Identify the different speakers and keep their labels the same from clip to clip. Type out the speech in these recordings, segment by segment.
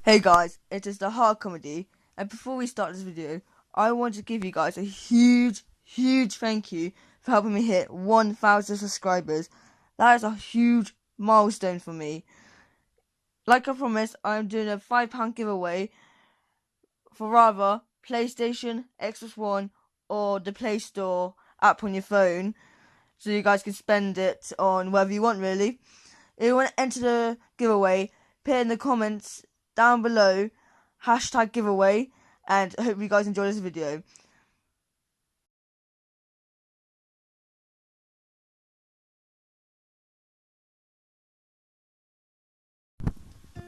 Speaker 1: Hey guys, it is the Hard Comedy, and before we start this video, I want to give you guys a huge thank you for helping me hit 1,000 subscribers. That is a huge milestone for me. Like I promised, I am doing a £5 giveaway for rather PlayStation, Xbox One, or the Play Store app on your phone, so you guys can spend it on whatever you want really. If you want to enter the giveaway, put in the comments down below #giveaway, and I hope you guys enjoy this video.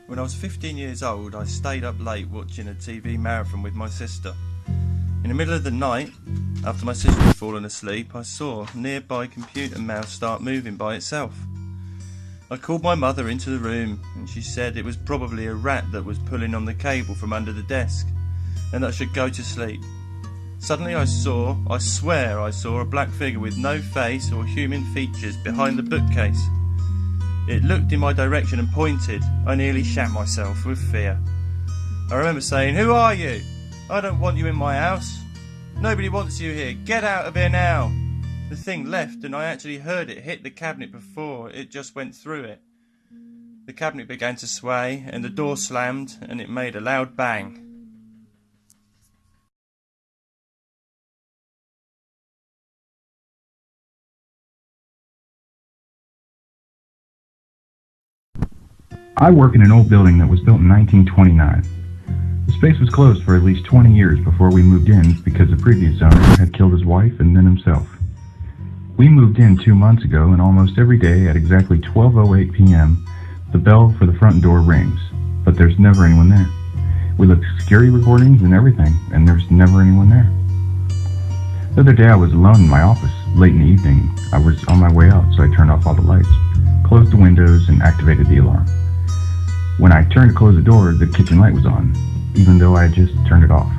Speaker 2: When I was 15 years old, I stayed up late watching a TV marathon with my sister. In the middle of the night, after my sister had fallen asleep, I saw a nearby computer mouse start moving by itself. I called my mother into the room, and she said it was probably a rat that was pulling on the cable from under the desk, and that I should go to sleep. Suddenly I swear I saw a black figure with no face or human features behind the bookcase. It looked in my direction and pointed. I nearly shat myself with fear. I remember saying, "Who are you? I don't want you in my house. Nobody wants you here. Get out of here now." The thing left, and I actually heard it hit the cabinet before it just went through it. The cabinet began to sway, and the door slammed, and it made a loud bang.
Speaker 3: I work in an old building that was built in 1929. The space was closed for at least 20 years before we moved in because the previous owner had killed his wife and then himself. We moved in 2 months ago, and almost every day at exactly 12:08 p.m. the bell for the front door rings, but there's never anyone there. We looked at security recordings and everything, and there's never anyone there. The other day I was alone in my office. Late in the evening, I was on my way out, so I turned off all the lights, closed the windows, and activated the alarm. When I turned to close the door, the kitchen light was on, even though I had just turned it off.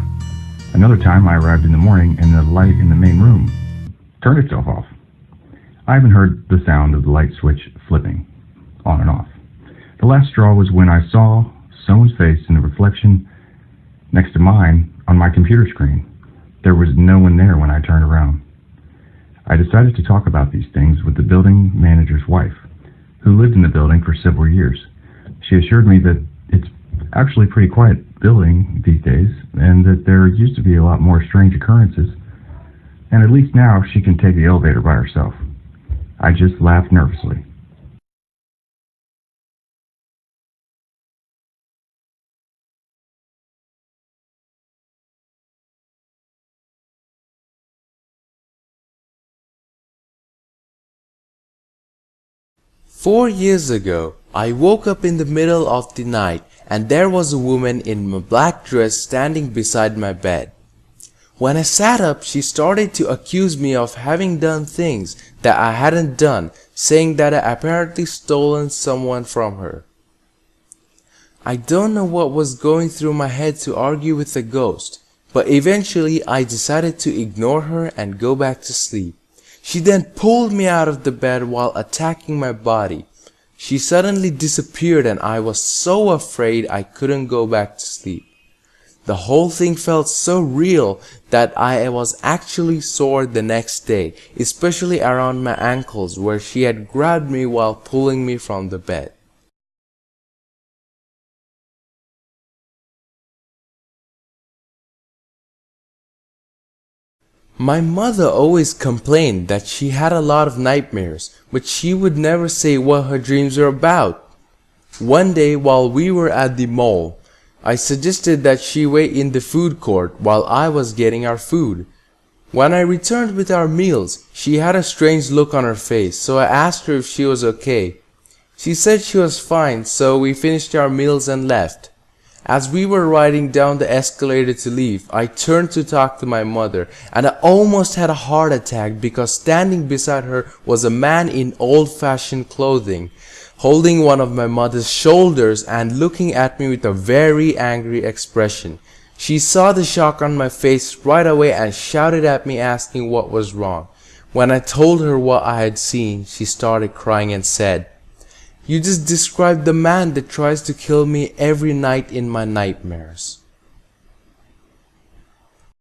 Speaker 3: Another time I arrived in the morning and the light in the main room turned itself off. I haven't heard the sound of the light switch flipping on and off. The last straw was when I saw someone's face in the reflection next to mine on my computer screen. There was no one there when I turned around. I decided to talk about these things with the building manager's wife, who lived in the building for several years. She assured me that it's actually a pretty quiet building these days, and that there used to be a lot more strange occurrences, and at least now she can take the elevator by herself. I just laughed nervously.
Speaker 4: "4 years ago, I woke up in the middle of the night, and there was a woman in a black dress standing beside my bed. When I sat up, she started to accuse me of having done things that I hadn't done, saying that I apparently stolen someone from her. I don't know what was going through my head to argue with the ghost, but eventually I decided to ignore her and go back to sleep. She then pulled me out of the bed while attacking my body. She suddenly disappeared, and I was so afraid I couldn't go back to sleep. The whole thing felt so real that I was actually sore the next day, especially around my ankles where she had grabbed me while pulling me from the bed. My mother always complained that she had a lot of nightmares, but she would never say what her dreams were about. One day while we were at the mall, I suggested that she wait in the food court while I was getting our food. When I returned with our meals, she had a strange look on her face, so I asked her if she was okay. She said she was fine, so we finished our meals and left. As we were riding down the escalator to leave, I turned to talk to my mother, and I almost had a heart attack because standing beside her was a man in old-fashioned clothing, holding one of my mother's shoulders and looking at me with a very angry expression. She saw the shock on my face right away and shouted at me asking what was wrong. When I told her what I had seen, she started crying and said, You just described the man that tries to kill me every night in my nightmares.